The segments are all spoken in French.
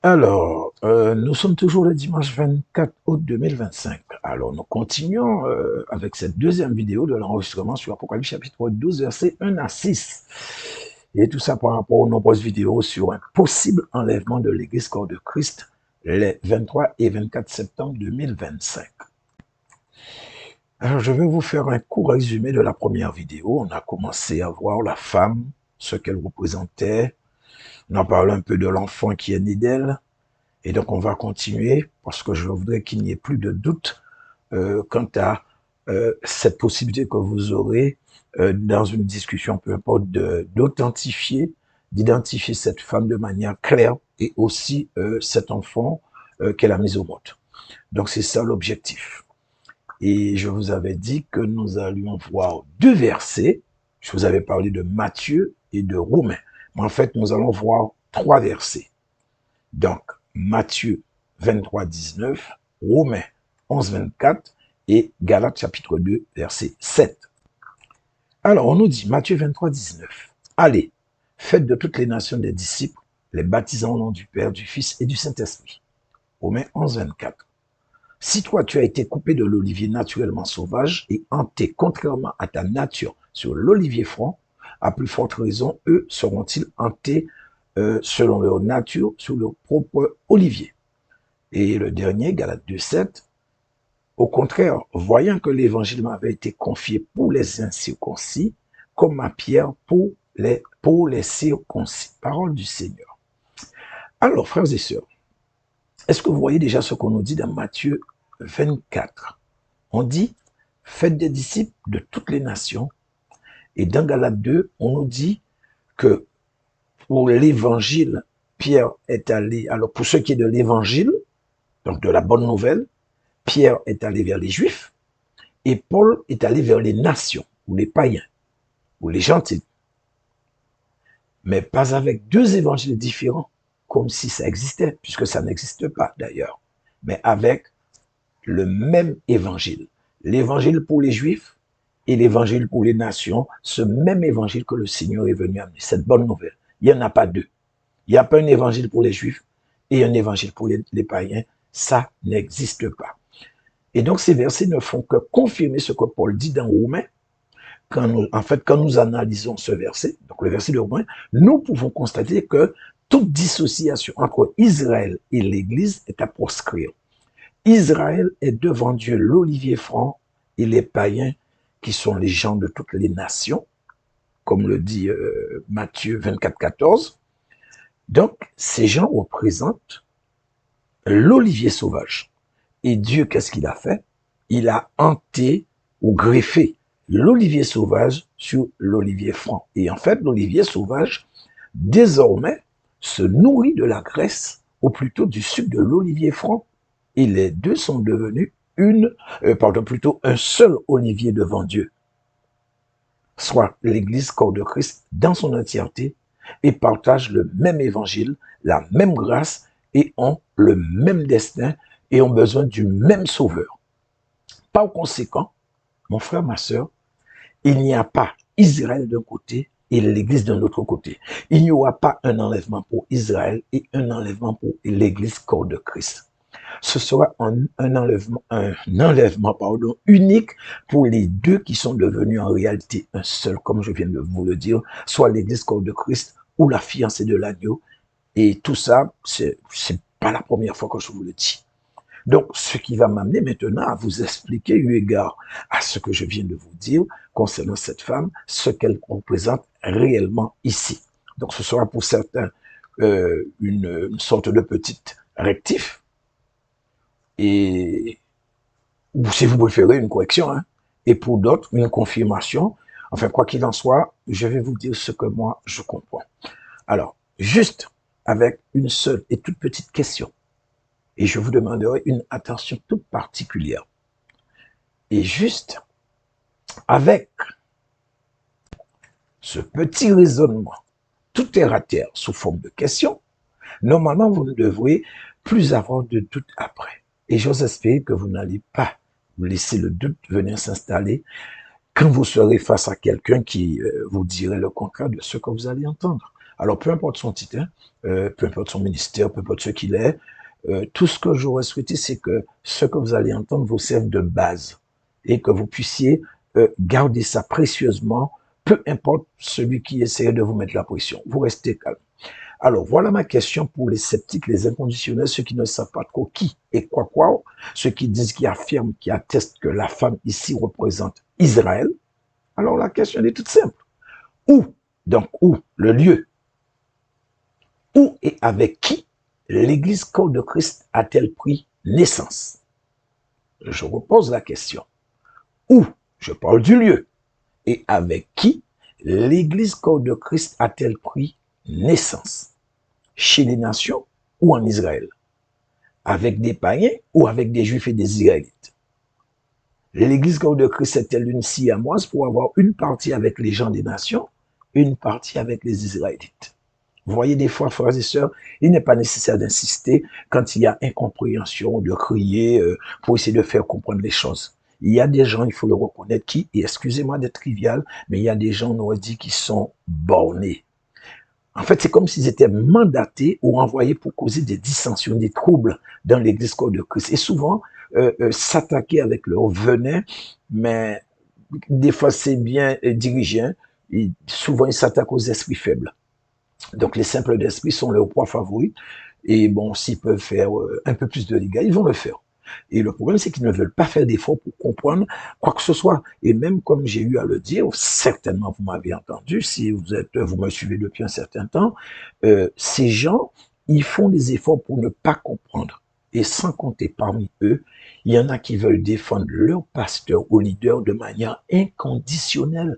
Nous sommes toujours le dimanche 24 août 2025. Alors, nous continuons avec cette deuxième vidéo de l'enregistrement sur Apocalypse chapitre 12, versets 1 à 6. Et tout ça par rapport aux nombreuses vidéos sur un possible enlèvement de l'Église corps de Christ les 23 et 24 septembre 2025. Alors, je vais vous faire un court résumé de la première vidéo. On a commencé à voir la femme, ce qu'elle représentait. On a parlé un peu de l'enfant qui est né d'elle. Et donc, on va continuer parce que je voudrais qu'il n'y ait plus de doute quant à cette possibilité que vous aurez dans une discussion, peu importe, d'authentifier, d'identifier cette femme de manière claire et aussi cet enfant qu'elle a mis au monde. Donc, c'est ça l'objectif. Et je vous avais dit que nous allions voir deux versets. Je vous avais parlé de Matthieu et de Romains. Mais en fait, nous allons voir trois versets. Donc, Matthieu 23, 19, Romains 11, 24 et Galates chapitre 2, verset 7. Alors, on nous dit, Matthieu 23, 19, allez, faites de toutes les nations des disciples, les baptisant au nom du Père, du Fils et du Saint-Esprit. Romains 11, 24. Si toi, tu as été coupé de l'olivier naturellement sauvage et hanté contrairement à ta nature sur l'olivier franc, à plus forte raison, eux seront-ils hantés selon leur nature sur leur propre olivier. Et le dernier, Galates 2,7, au contraire, voyant que l'évangile m'avait été confié pour les incirconcis, comme à Pierre pour les circoncis. Parole du Seigneur. Alors, frères et sœurs, est-ce que vous voyez déjà ce qu'on nous dit dans Matthieu 24? On dit, faites des disciples de toutes les nations. Et dans Galates 2, on nous dit que pour l'évangile, Pierre est allé, alors pour ce qui est de l'évangile, donc de la bonne nouvelle, Pierre est allé vers les Juifs et Paul est allé vers les nations, ou les païens, ou les gentils. Mais pas avec deux évangiles différents, comme si ça existait, puisque ça n'existe pas d'ailleurs, mais avec le même évangile. L'évangile pour les Juifs et l'évangile pour les nations, ce même évangile que le Seigneur est venu amener, cette bonne nouvelle. Il n'y en a pas deux. Il n'y a pas un évangile pour les Juifs et un évangile pour les païens. Ça n'existe pas. Et donc, ces versets ne font que confirmer ce que Paul dit dans Romains. Quand nous analysons ce verset, donc le verset de Romains, nous pouvons constater que toute dissociation entre Israël et l'Église est à proscrire. Israël est devant Dieu l'olivier franc et les païens qui sont les gens de toutes les nations, comme le dit Matthieu 24, 14. Donc, ces gens représentent l'olivier sauvage. Et Dieu, qu'est-ce qu'il a fait? Il a hanté ou greffé l'olivier sauvage sur l'olivier franc. Et en fait, l'olivier sauvage, désormais, se nourrit de la graisse, ou plutôt du sucre de l'olivier franc. Et les deux sont devenus plutôt un seul olivier devant Dieu. Soit l'Église corps de Christ dans son entièreté et partagent le même évangile, la même grâce et ont le même destin et ont besoin du même sauveur. Par conséquent, mon frère, ma sœur, il n'y a pas Israël d'un côté et l'Église d'un autre côté. Il n'y aura pas un enlèvement pour Israël et un enlèvement pour l'Église corps de Christ. Ce sera un enlèvement unique pour les deux qui sont devenus en réalité un seul, comme je viens de vous le dire, soit l'Église corps de Christ ou la fiancée de l'agneau. Et tout ça, c'est pas la première fois que je vous le dis. Donc, ce qui va m'amener maintenant à vous expliquer, eu égard à ce que je viens de vous dire concernant cette femme, ce qu'elle représente réellement ici. Donc, ce sera pour certains une sorte de petite rectif, et ou si vous préférez une correction, hein, et pour d'autres, une confirmation. Enfin, quoi qu'il en soit, je vais vous dire ce que moi, je comprends. Alors, juste avec une seule et toute petite question, et je vous demanderai une attention toute particulière. Et juste avec ce petit raisonnement, tout terre à terre sous forme de question, normalement, vous ne devrez plus avoir de doute après. Et j'ose espérer que vous n'allez pas vous laisser le doute venir s'installer quand vous serez face à quelqu'un qui vous dirait le contraire de ce que vous allez entendre. Alors, peu importe son titre, hein, peu importe son ministère, peu importe ce qu'il est, tout ce que j'aurais souhaité, c'est que ce que vous allez entendre vous serve de base et que vous puissiez garder ça précieusement, peu importe celui qui essaie de vous mettre la pression. Vous restez calme. Alors, voilà ma question pour les sceptiques, les inconditionnels, ceux qui ne savent pas trop qui et quoi, ceux qui disent, qui affirment, qui attestent que la femme ici représente Israël. Alors, la question est toute simple. Où, donc où, le lieu, où et avec qui l'Église corps de Christ a-t-elle pris naissance? Je repose la question. Où, je parle du lieu, et avec qui l'Église corps de Christ a-t-elle pris naissance? Chez les nations ou en Israël? Avec des païens ou avec des juifs et des israélites? L'Église corps de Christ est-elle une siamoise pour avoir une partie avec les gens des nations, une partie avec les Israélites? Vous voyez, des fois, frères et sœurs, il n'est pas nécessaire d'insister quand il y a incompréhension, de crier pour essayer de faire comprendre les choses. Il y a des gens, il faut le reconnaître, qui, et excusez-moi d'être trivial, mais il y a des gens, on aurait dit, qui sont bornés. En fait, c'est comme s'ils étaient mandatés ou envoyés pour causer des dissensions, des troubles dans l'Église corps de Christ. Et souvent, s'attaquer avec leur venin, mais des fois, c'est bien dirigé. Hein. Souvent, ils s'attaquent aux esprits faibles. Donc, les simples d'esprit sont leurs proies favoris. Et bon, s'ils peuvent faire un peu plus de dégâts, ils vont le faire. Et le problème, c'est qu'ils ne veulent pas faire d'efforts pour comprendre quoi que ce soit. Et même comme j'ai eu à le dire, certainement vous m'avez entendu, si vous me suivez depuis un certain temps, ces gens, ils font des efforts pour ne pas comprendre. Et sans compter parmi eux, il y en a qui veulent défendre leur pasteur ou leader de manière inconditionnelle.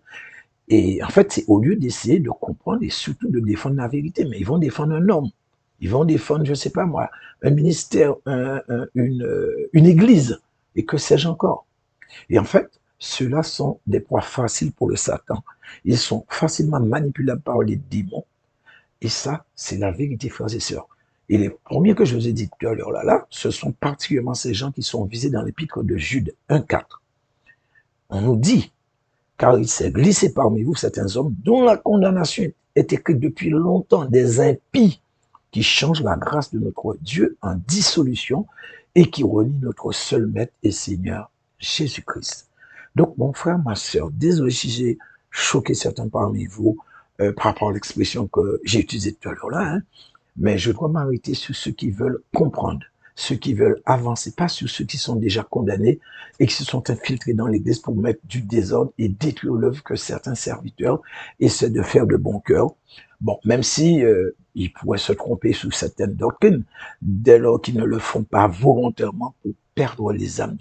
Et en fait, c'est au lieu d'essayer de comprendre et surtout de défendre la vérité, mais ils vont défendre un homme. Ils vont défendre, je sais pas moi, un ministère, une église, et que sais-je encore. Et en fait, ceux-là sont des proies faciles pour le Satan. Ils sont facilement manipulables par les démons. Et ça, c'est la vérité, frères et sœurs. Et les premiers que je vous ai dit tout à l'heure là, ce sont particulièrement ces gens qui sont visés dans l'épître de Jude 1,4. On nous dit, car il s'est glissé parmi vous certains hommes dont la condamnation est écrite depuis longtemps, des impies qui changent la grâce de notre Dieu en dissolution et qui renient notre seul Maître et Seigneur, Jésus-Christ. Donc, mon frère, ma sœur, désolé si j'ai choqué certains parmi vous par rapport à l'expression que j'ai utilisée tout à l'heure là, hein, mais je dois m'arrêter sur ceux qui veulent comprendre, ceux qui veulent avancer, pas sur ceux qui sont déjà condamnés et qui se sont infiltrés dans l'Église pour mettre du désordre et détruire l'œuvre que certains serviteurs essaient de faire de bon cœur. Bon, même si ils pourraient se tromper sous certaines doctrines, dès lors qu'ils ne le font pas volontairement pour perdre les âmes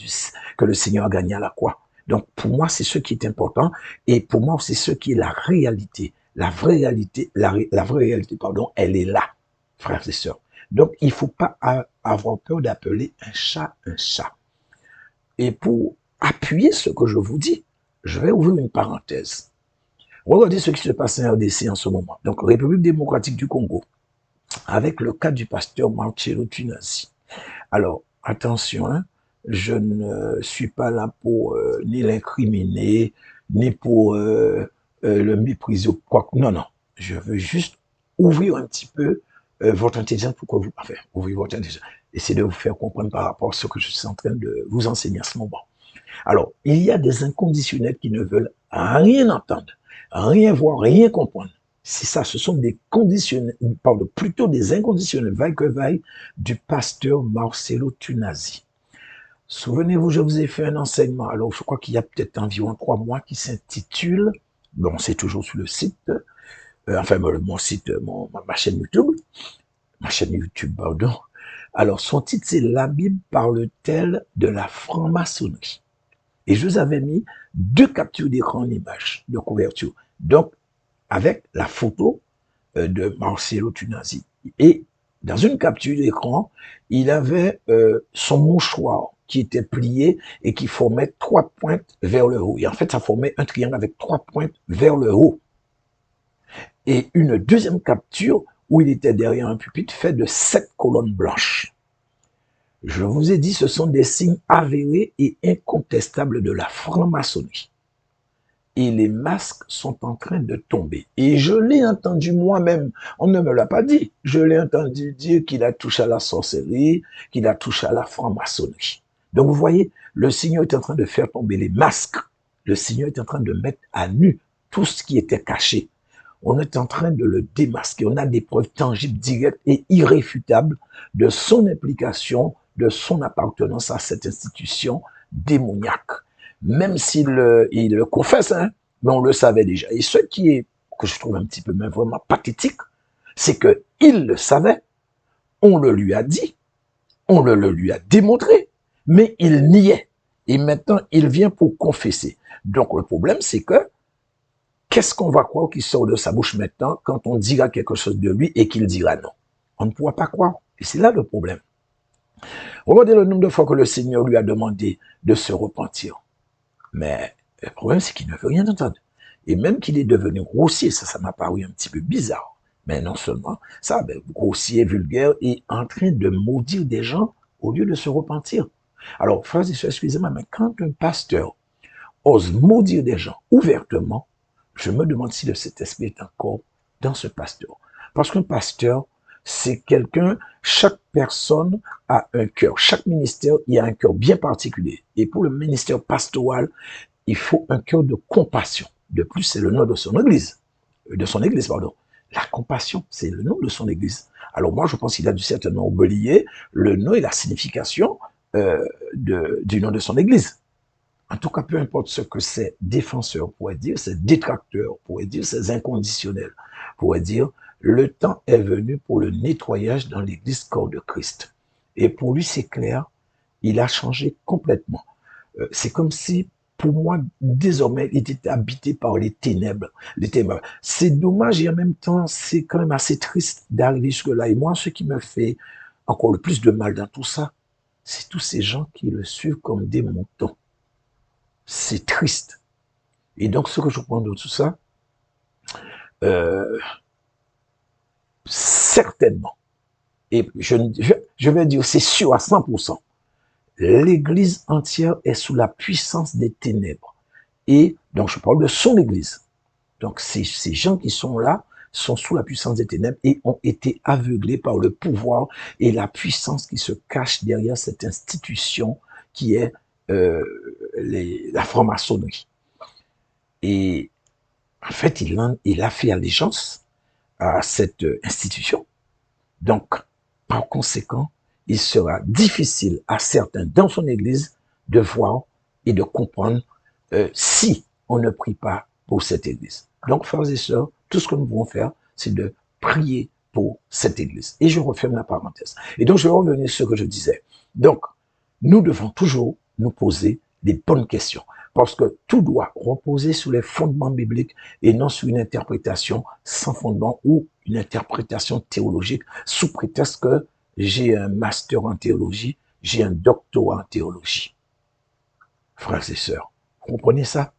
que le Seigneur a gagnées à la croix. Donc, pour moi, c'est ce qui est important et pour moi, c'est ce qui est la réalité. La vraie réalité, la vraie réalité, pardon, elle est là, frères et sœurs. Donc, il ne faut pas avoir peur d'appeler un chat un chat. Et pour appuyer ce que je vous dis, je vais ouvrir une parenthèse. Regardez ce qui se passe en RDC en ce moment. Donc, République démocratique du Congo, avec le cas du pasteur Marcello Tunasi. Alors, attention, hein, je ne suis pas là pour ni l'incriminer, ni pour le mépriser ou quoi. Non, non. Je veux juste ouvrir un petit peu votre intelligence pour que vous... Enfin, ouvrir votre intelligence. Essayer de vous faire comprendre par rapport à ce que je suis en train de vous enseigner à ce moment. Alors, il y a des inconditionnels qui ne veulent rien entendre, rien voir, rien comprendre. C'est ça, ce sont des conditionnels, pardon, plutôt des inconditionnels, vaille que vaille, du pasteur Marcello Tunasi. Souvenez-vous, je vous ai fait un enseignement, alors je crois qu'il y a peut-être environ 3 mois, qui s'intitule, bon, c'est toujours sur le site, enfin, mon site, ma chaîne YouTube, pardon. Alors, son titre, c'est La Bible parle-t-elle de la franc-maçonnerie? Et je vous avais mis 2 captures d'écran en image de couverture. Donc, avec la photo de Marcello Tunasi. Et dans une capture d'écran, il avait son mouchoir qui était plié et qui formait 3 pointes vers le haut. Et en fait, ça formait un triangle avec 3 pointes vers le haut. Et une deuxième capture où il était derrière un pupitre fait de 7 colonnes blanches. Je vous ai dit, ce sont des signes avérés et incontestables de la franc-maçonnerie. et les masques sont en train de tomber. Et je l'ai entendu moi-même, on ne me l'a pas dit, je l'ai entendu dire qu'il a touché à la sorcellerie, qu'il a touché à la franc-maçonnerie. Donc vous voyez, le Seigneur est en train de faire tomber les masques. Le Seigneur est en train de mettre à nu tout ce qui était caché. On est en train de le démasquer. On a des preuves tangibles, directes et irréfutables de son implication, de son appartenance à cette institution démoniaque. Même s'il il le confesse, hein, mais on le savait déjà. Et ce qui est, que je trouve un petit peu même vraiment pathétique, c'est que il le savait, on le lui a dit, on le lui a démontré, mais il niait. Et maintenant, il vient pour confesser. Donc le problème, c'est que qu'est-ce qu'on va croire qui sort de sa bouche maintenant quand on dira quelque chose de lui et qu'il dira non? On ne pourra pas croire. Et c'est là le problème. Regardez le nombre de fois que le Seigneur lui a demandé de se repentir. Mais le problème, c'est qu'il ne veut rien entendre. Et même qu'il est devenu grossier, ça m'a paru un petit peu bizarre. Mais non seulement ça, grossier, vulgaire, et en train de maudire des gens au lieu de se repentir. Alors, frères et sœurs, excusez-moi, mais quand un pasteur ose maudire des gens ouvertement, je me demande si le Saint-Esprit est encore dans ce pasteur. Parce qu'un pasteur, c'est quelqu'un, chaque personne a un cœur. Chaque ministère, il y a un cœur bien particulier. Et pour le ministère pastoral, il faut un cœur de compassion. De plus, c'est le nom de son église. Pardon. La compassion, c'est le nom de son église. Alors moi, je pense qu'il a dû certainement oublier le nom et la signification du nom de son église. En tout cas, peu importe ce que ces défenseurs pourraient dire, ces détracteurs pourraient dire, ces inconditionnels pourraient dire, le temps est venu pour le nettoyage dans l'église corps de Christ. Et pour lui, c'est clair, il a changé complètement. C'est comme si, pour moi, désormais, il était habité par les ténèbres. Les ténèbres. C'est dommage et en même temps, c'est quand même assez triste d'arriver jusque-là. Et moi, ce qui me fait encore le plus de mal dans tout ça, c'est tous ces gens qui le suivent comme des moutons. C'est triste. Et donc, ce que je prends de tout ça, certainement, et je vais dire, c'est sûr à 100%, l'Église entière est sous la puissance des ténèbres. Et donc, je parle de son Église. Donc, ces gens qui sont là sont sous la puissance des ténèbres et ont été aveuglés par le pouvoir et la puissance qui se cache derrière cette institution qui est la franc-maçonnerie. Et en fait, il a fait allégeance à cette institution. Donc, par conséquent, il sera difficile à certains dans son église de voir et de comprendre si on ne prie pas pour cette église. Donc, frères et sœurs, tout ce que nous devons faire, c'est de prier pour cette église. Et je referme la parenthèse. Et donc, je vais revenir sur ce que je disais. Donc, nous devons toujours nous poser des bonnes questions. Parce que tout doit reposer sur les fondements bibliques et non sur une interprétation sans fondement ou une interprétation théologique sous prétexte que j'ai un master en théologie, j'ai un doctorat en théologie. Frères et sœurs, comprenez ça?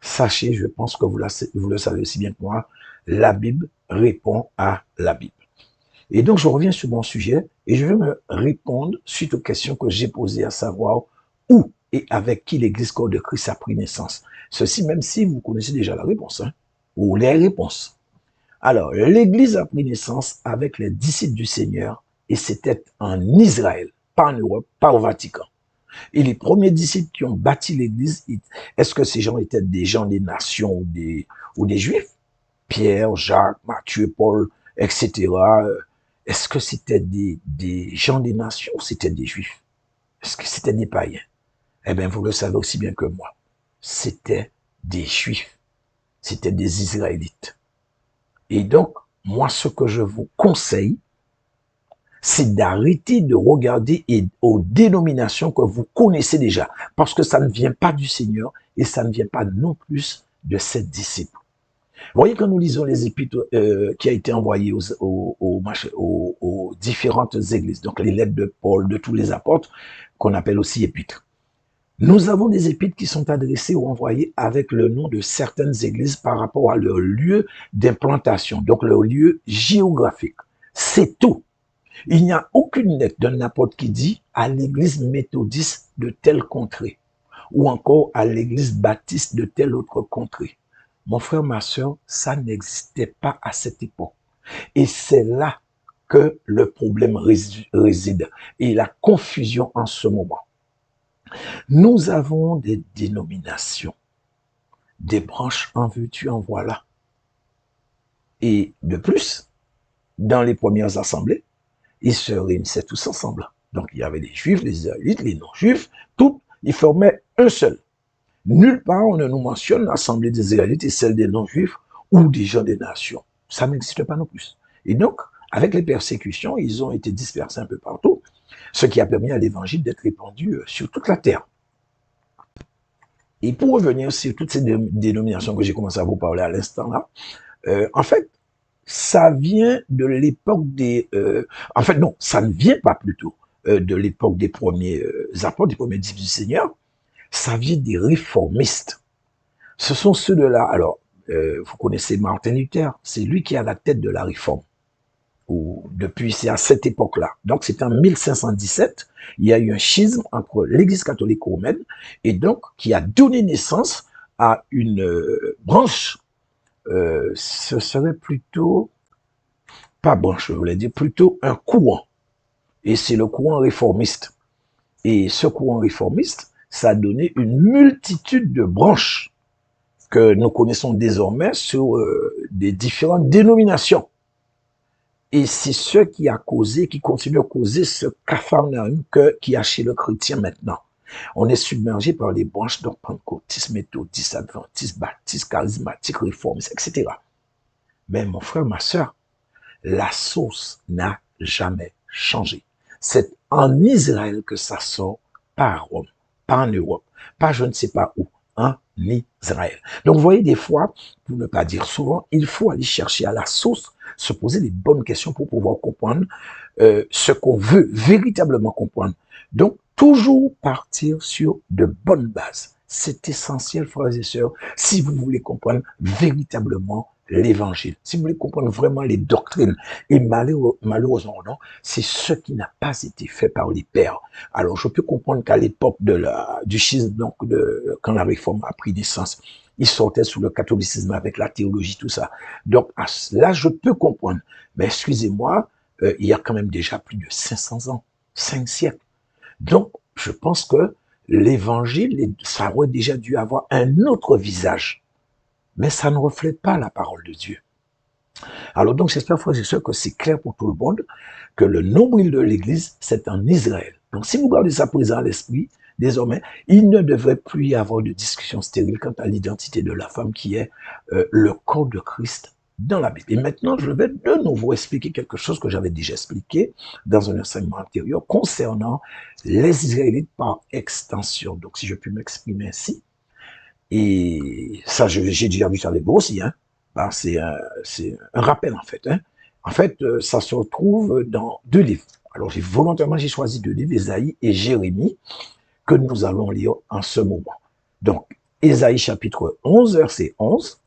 Sachez, je pense que vous le savez aussi bien que moi, la Bible répond à la Bible. Et donc, je reviens sur mon sujet et je vais me répondre suite aux questions que j'ai posées, à savoir où et avec qui l'Église corps de Christ a pris naissance. Ceci, même si vous connaissez déjà la réponse, hein, ou les réponses. Alors, l'Église a pris naissance avec les disciples du Seigneur et c'était en Israël, pas en Europe, pas au Vatican. Et les premiers disciples qui ont bâti l'Église, est-ce que ces gens étaient des gens des nations ou des Juifs? Pierre, Jacques, Matthieu, Paul, etc. Est-ce que c'était des gens des nations ou c'était des Juifs? Est-ce que c'était des païens? Eh bien, vous le savez aussi bien que moi. C'était des Juifs. C'était des Israélites. Et donc, moi, ce que je vous conseille, c'est d'arrêter de regarder aux dénominations que vous connaissez déjà. Parce que ça ne vient pas du Seigneur et ça ne vient pas non plus de ses disciples. Vous voyez, quand nous lisons les épîtres qui a été envoyées aux différentes églises, donc les lettres de Paul, de tous les apôtres, qu'on appelle aussi épîtres, nous avons des épîtres qui sont adressées ou envoyées avec le nom de certaines églises par rapport à leur lieu d'implantation, donc leur lieu géographique. C'est tout. Il n'y a aucune lettre d'un apôtre qui dit à l'église méthodiste de telle contrée, ou encore à l'église baptiste de telle autre contrée. Mon frère, ma soeur, ça n'existait pas à cette époque. Et c'est là que le problème réside et la confusion en ce moment. Nous avons des dénominations, des branches en veux-tu, en voilà. Et de plus, dans les premières assemblées, ils se réunissaient tous ensemble. Donc il y avait les juifs, les israélites, les non-juifs, tout, ils formaient un seul. Nulle part on ne nous mentionne l'assemblée des israélites et celle des non-juifs ou des gens des nations. Ça n'existe pas non plus. Et donc, avec les persécutions, ils ont été dispersés un peu partout, ce qui a permis à l'évangile d'être répandu sur toute la terre. Et pour revenir sur toutes ces dénominations que j'ai commencé à vous parler à l'instant là, en fait, ça vient de l'époque des... en fait, non, ça ne vient pas plutôt de l'époque des premiers apôtres, des premiers disciples du Seigneur. Ça vient des réformistes. Ce sont ceux de là. Alors, vous connaissez Martin Luther, c'est lui qui est à la tête de la réforme. Depuis, c'est à cette époque-là. Donc, c'est en 1517, il y a eu un schisme entre l'Église catholique romaine et donc qui a donné naissance à une branche. Ce serait plutôt, pas branche, je voulais dire, plutôt un courant. Et c'est le courant réformiste. Et ce courant réformiste, ça a donné une multitude de branches que nous connaissons désormais sur des différentes dénominations. Et c'est ce qui a causé, qui continue à causer ce capharnaüm qui a chez le chrétien maintenant. On est submergé par les branches donc pentecôtistes, méthodistes, adventistes, baptistes, charismatiques, réformistes, etc. Mais mon frère, ma soeur, la sauce n'a jamais changé. C'est en Israël que ça sort, pas à Rome, pas en Europe, pas je ne sais pas où, en Israël. Donc vous voyez, des fois, pour ne pas dire souvent, il faut aller chercher à la source, se poser les bonnes questions pour pouvoir comprendre ce qu'on veut véritablement comprendre. Donc, toujours partir sur de bonnes bases. C'est essentiel, frères et sœurs, si vous voulez comprendre véritablement l'évangile, si vous voulez comprendre vraiment les doctrines. Et malheureusement, non, c'est ce qui n'a pas été fait par les pères. Alors, je peux comprendre qu'à l'époque du schisme, donc quand la réforme a pris naissance, ils sortaient sous le catholicisme avec la théologie, tout ça. Donc, là, je peux comprendre. Mais excusez-moi, il y a quand même déjà plus de 500 ans, 5 siècles. Donc, je pense que l'évangile, ça aurait déjà dû avoir un autre visage. Mais ça ne reflète pas la parole de Dieu. Alors donc, j'espère, frères et sœurs, que c'est clair pour tout le monde que le nombril de l'Église, c'est en Israël. Donc, si vous gardez ça présent à l'esprit, désormais, il ne devrait plus y avoir de discussion stérile quant à l'identité de la femme qui est le corps de Christ dans la Bible. Et maintenant, je vais de nouveau expliquer quelque chose que j'avais déjà expliqué dans un enseignement antérieur concernant les Israélites par extension. Donc, si je puis m'exprimer ainsi, et ça, j'ai déjà vu ça avec vous aussi, hein. Ben, c'est un rappel, en fait. Hein. En fait, ça se retrouve dans 2 livres. Alors, volontairement, j'ai choisi 2 livres, Ésaïe et Jérémie, que nous allons lire en ce moment. Donc, Ésaïe chapitre 11, verset 11,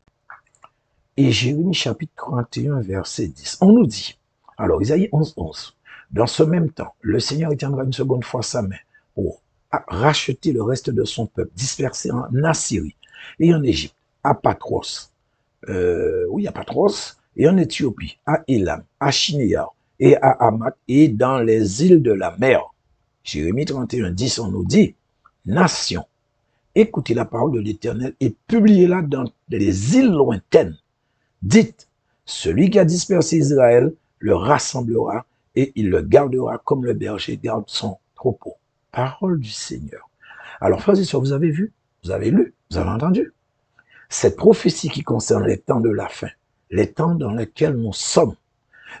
et Jérémie chapitre 31, verset 10. On nous dit, alors, Ésaïe 11, 11, dans ce même temps, le Seigneur étendra une seconde fois sa main pour racheter le reste de son peuple, dispersé en Assyrie et en Égypte, à Patros, à Patros, et en Éthiopie, à Élam, à Shinéar, et à Hamath, et dans les îles de la mer. Jérémie 31, 10, on nous dit, nation, écoutez la parole de l'Éternel et publiez-la dans les îles lointaines. Dites, celui qui a dispersé Israël le rassemblera et il le gardera comme le berger garde son troupeau. Parole du Seigneur. Alors, frères et sœurs, vous avez vu, vous avez lu, vous avez entendu. Cette prophétie qui concerne les temps de la fin, les temps dans lesquels nous sommes,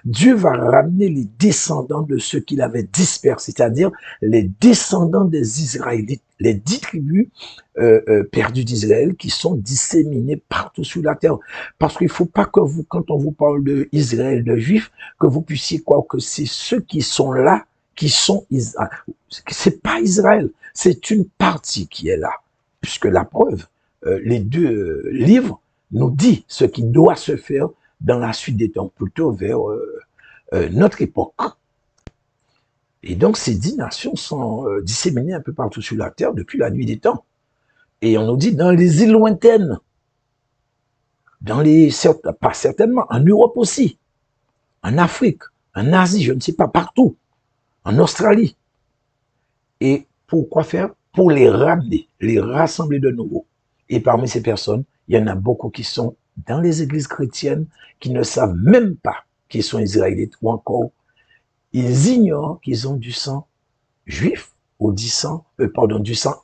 Dieu va ramener les descendants de ceux qu'il avait dispersés, c'est-à-dire les descendants des Israélites, les 10 tribus perdues d'Israël qui sont disséminées partout sur la terre. Parce qu'il ne faut pas que vous, quand on vous parle d'Israël, de Juifs, que vous puissiez croire que c'est ceux qui sont là, qui sont Israël. C'est pas Israël, c'est une partie qui est là. Puisque la preuve, les 2 livres nous dit ce qui doit se faire dans la suite des temps, plutôt vers notre époque. Et donc, ces 10 nations sont disséminées un peu partout sur la terre depuis la nuit des temps. Et on nous dit dans les îles lointaines, pas certainement, en Europe aussi, en Afrique, en Asie, je ne sais pas, partout, en Australie. Et pourquoi faire? Pour les ramener, les rassembler de nouveau. Et parmi ces personnes, il y en a beaucoup qui sont dans les églises chrétiennes, qui ne savent même pas qu'ils sont israélites, ou encore, ils ignorent qu'ils ont du sang juif ou du sang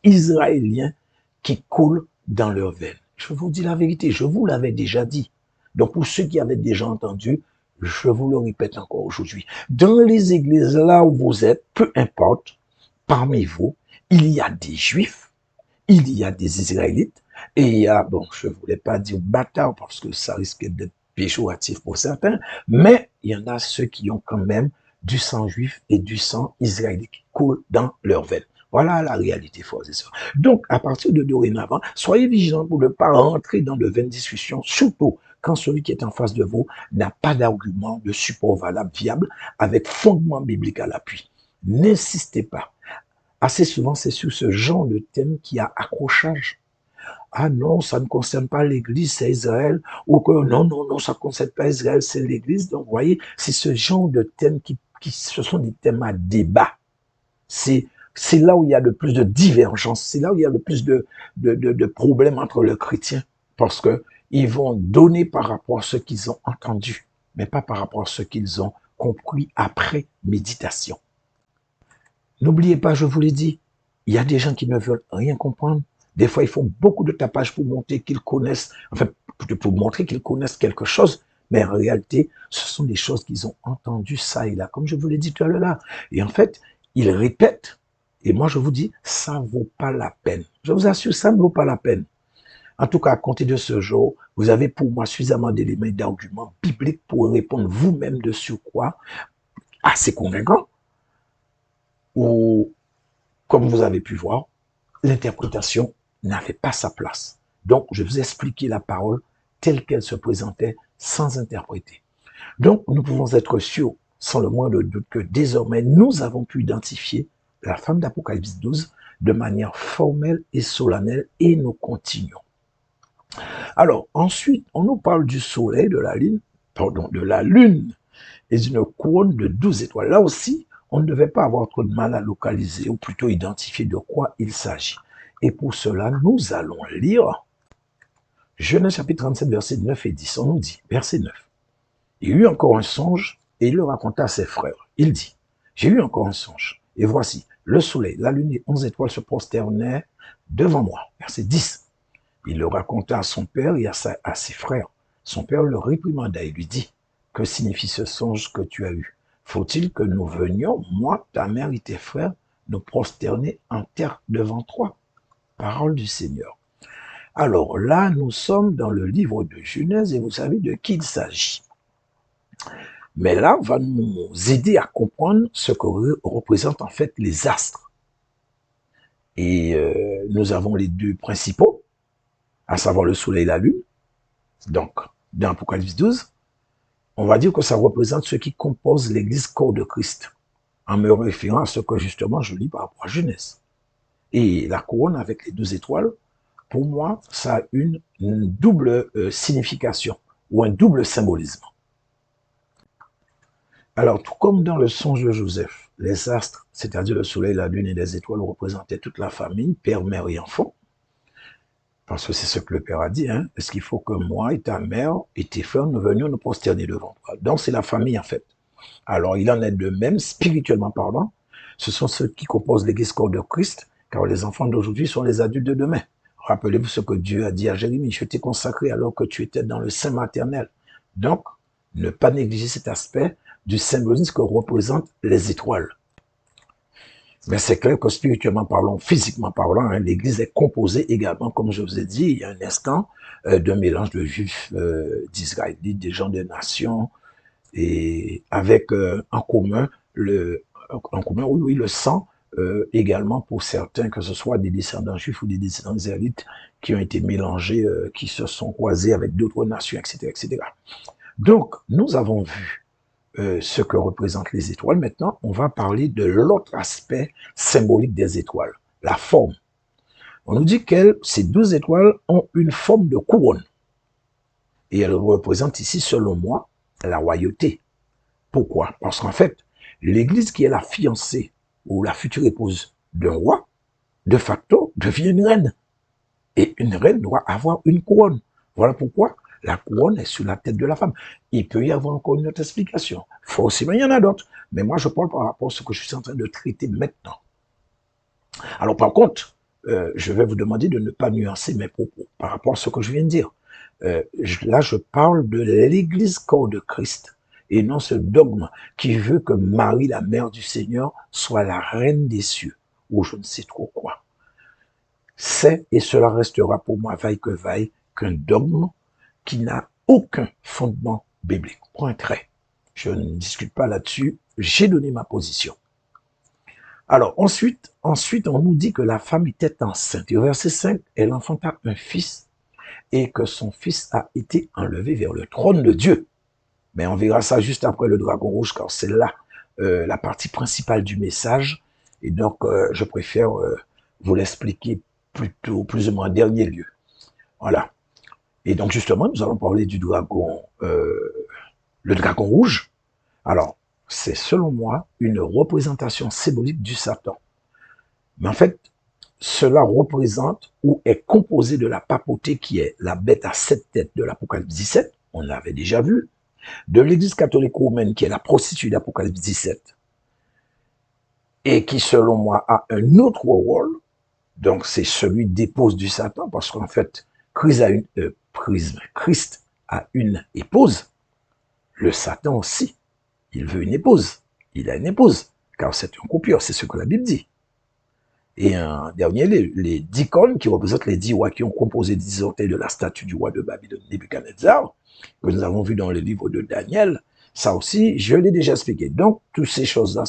israélien qui coule dans leurs veines. Je vous dis la vérité, je vous l'avais déjà dit. Donc pour ceux qui avaient déjà entendu, je vous le répète encore aujourd'hui. Dans les églises là où vous êtes, peu importe, parmi vous, il y a des juifs, il y a des israélites, et il y a, bon, je ne voulais pas dire bâtard parce que ça risque d'être péjoratif pour certains, mais il y en a ceux qui ont quand même du sang juif et du sang israélite qui coule dans leurs veines. Voilà la réalité, frères et sœurs. Donc, à partir de dorénavant, soyez vigilants pour ne pas rentrer dans de vaines discussions, surtout quand celui qui est en face de vous n'a pas d'argument de support valable, viable, avec fondement biblique à l'appui. N'insistez pas. Assez souvent, c'est sur ce genre de thème qu'il y a accrochage. Ah non, ça ne concerne pas l'Église, c'est Israël. Ou que non, ça ne concerne pas Israël, c'est l'Église. Donc, vous voyez, c'est ce genre de thèmes ce sont des thèmes à débat. C'est là où il y a le plus de divergences, c'est là où il y a le plus de problèmes entre les chrétiens. Parce que ils vont donner par rapport à ce qu'ils ont entendu, mais pas par rapport à ce qu'ils ont compris après méditation. N'oubliez pas, je vous l'ai dit, il y a des gens qui ne veulent rien comprendre. Des fois, ils font beaucoup de tapage pour montrer qu'ils connaissent, enfin, pour montrer qu'ils connaissent quelque chose, mais en réalité, ce sont des choses qu'ils ont entendues ça et là, comme je vous l'ai dit tout à l'heure là. Et en fait, ils répètent. Et moi, je vous dis, ça ne vaut pas la peine. Je vous assure, ça ne vaut pas la peine. En tout cas, à compter de ce jour, vous avez pour moi suffisamment d'éléments et d'arguments bibliques pour répondre vous-même de surcroît assez convaincant. Ou, comme vous avez pu voir, l'interprétation n'avait pas sa place. Donc, je vous ai expliqué la parole telle qu'elle se présentait sans interpréter. Donc, nous pouvons être sûrs, sans le moindre doute, que désormais, nous avons pu identifier la femme d'Apocalypse 12 de manière formelle et solennelle, et nous continuons. Alors, ensuite, on nous parle du soleil, de la lune, et d'une couronne de 12 étoiles. Là aussi, on ne devait pas avoir trop de mal à localiser, ou plutôt identifier de quoi il s'agit. Et pour cela, nous allons lire Genèse chapitre 37, versets 9 et 10. On nous dit, verset 9. Il eut encore un songe, et il le raconta à ses frères. Il dit, j'ai eu encore un songe, et voici, le soleil, la lune et 11 étoiles se prosternaient devant moi. Verset 10. Il le raconta à son père et à ses frères. Son père le réprimanda et lui dit, que signifie ce songe que tu as eu? Faut-il que nous venions, moi, ta mère et tes frères, nous prosterner en terre devant toi? Parole du Seigneur. Alors là, nous sommes dans le livre de Genèse et vous savez de qui il s'agit. Mais là, on va nous aider à comprendre ce que représentent en fait les astres. Et nous avons les deux principaux, à savoir le soleil et la lune. Donc, dans Apocalypse 12, on va dire que ça représente ceux qui composent l'église corps de Christ, en me référant à ce que justement je lis par rapport à Genèse. Et la couronne avec les 12 étoiles, pour moi, ça a une double signification ou un double symbolisme. Alors, tout comme dans le songe de Joseph, les astres, c'est-à-dire le soleil, la lune et les étoiles, représentaient toute la famille, père, mère et enfant. Parce que c'est ce que le Père a dit, hein. Est-ce qu'il faut que moi et ta mère et tes frères nous venions nous prosterner devant toi? Donc c'est la famille en fait. Alors il en est de même, spirituellement parlant, ce sont ceux qui composent l'église corps de Christ, car les enfants d'aujourd'hui sont les adultes de demain. Rappelez-vous ce que Dieu a dit à Jérémie, je t'ai consacré alors que tu étais dans le sein maternel. Donc, ne pas négliger cet aspect du symbolisme que représentent les étoiles. Mais c'est clair que spirituellement parlant, physiquement parlant, hein, l'Église est composée également, comme je vous ai dit il y a un instant, d'un mélange de juifs, d'Israélites, des gens des nations, et avec en commun oui, le sang également pour certains, que ce soit des descendants juifs ou des descendants israélites qui ont été mélangés, qui se sont croisés avec d'autres nations, etc., etc. Donc, nous avons vu ce que représentent les étoiles. Maintenant, on va parler de l'autre aspect symbolique des étoiles, la forme. On nous dit que ces 12 étoiles ont une forme de couronne. Et elles représentent ici, selon moi, la royauté. Pourquoi? Parce qu'en fait, l'Église qui est la fiancée ou la future épouse d'un roi, de facto, devient une reine. Et une reine doit avoir une couronne. Voilà pourquoi la couronne est sur la tête de la femme. Il peut y avoir encore une autre explication. Forcément, il y en a d'autres. Mais moi, je parle par rapport à ce que je suis en train de traiter maintenant. Alors, par contre, je vais vous demander de ne pas nuancer mes propos par rapport à ce que je viens de dire. Là, je parle de l'Église corps de Christ et non ce dogme qui veut que Marie, la mère du Seigneur, soit la reine des cieux ou je ne sais trop quoi. C'est, et cela restera pour moi vaille que vaille, qu'un dogme qui n'a aucun fondement biblique. Point trait. Je ne discute pas là-dessus. J'ai donné ma position. Alors, ensuite, on nous dit que la femme était enceinte. Et au verset 5, elle enfanta un fils et que son fils a été enlevé vers le trône de Dieu. Mais on verra ça juste après le dragon rouge, car c'est là la partie principale du message. Et donc, je préfère vous l'expliquer plutôt, plus ou moins en dernier lieu. Voilà. Et donc, justement, nous allons parler du dragon, le dragon rouge. Alors, c'est selon moi une représentation symbolique du Satan. Mais en fait, cela représente ou est composé de la papauté qui est la bête à 7 têtes de l'Apocalypse 17, on l'avait déjà vu, de l'Église catholique romaine qui est la prostituée d'Apocalypse 17, et qui selon moi a un autre rôle, donc c'est celui d'épouse du Satan, parce qu'en fait, Christ a une épouse, le Satan aussi, il veut une épouse, il a une épouse, car c'est un coupure, c'est ce que la Bible dit. Et un dernier, les 10 cornes qui représentent les 10 rois qui ont composé 10 orteils de la statue du roi de Babylone, Nebuchadnezzar, que nous avons vu dans le livre de Daniel. Ça aussi, je l'ai déjà expliqué. Donc, toutes ces choses-là,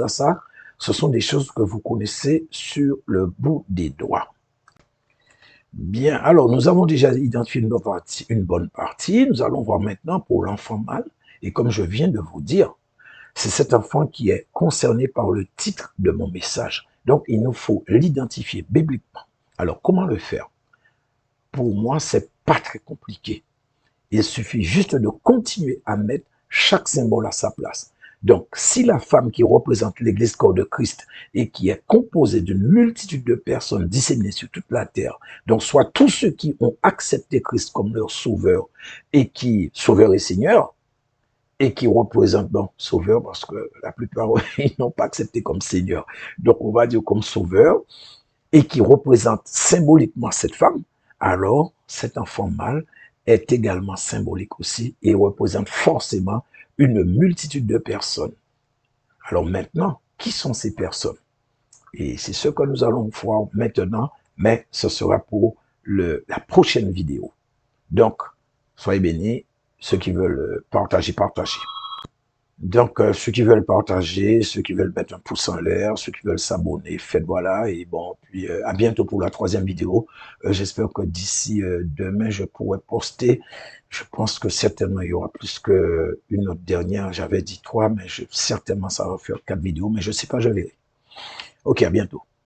ça, ce sont des choses que vous connaissez sur le bout des doigts. Bien, alors nous avons déjà identifié une bonne partie. Nous allons voir maintenant pour l'enfant mâle. Et comme je viens de vous dire, c'est cet enfant qui est concerné par le titre de mon message. Donc, il nous faut l'identifier bibliquement. Alors, comment le faire? Pour moi, c'est pas très compliqué. Il suffit juste de continuer à mettre chaque symbole à sa place. Donc, si la femme qui représente l'Église corps de Christ et qui est composée d'une multitude de personnes disséminées sur toute la terre, donc soit tous ceux qui ont accepté Christ comme leur sauveur sauveur et Seigneur, et qui représente donc sauveur, parce que la plupart, ils n'ont pas accepté comme Seigneur. Donc, on va dire comme sauveur, et qui représente symboliquement cette femme, alors cet enfant mâle est également symbolique aussi, et représente forcément une multitude de personnes. Alors maintenant, qui sont ces personnes? Et c'est ce que nous allons voir maintenant, mais ce sera pour la prochaine vidéo. Donc, soyez bénis. Ceux qui veulent partager, partagez. Donc, ceux qui veulent partager, ceux qui veulent mettre un pouce en l'air, ceux qui veulent s'abonner, faites voilà. Et bon, puis à bientôt pour la 3e vidéo. J'espère que d'ici demain, je pourrai poster. Je pense que certainement, il y aura plus qu'une autre dernière. J'avais dit 3, mais certainement, ça va faire 4 vidéos. Mais je sais pas, je verrai. Ok, à bientôt.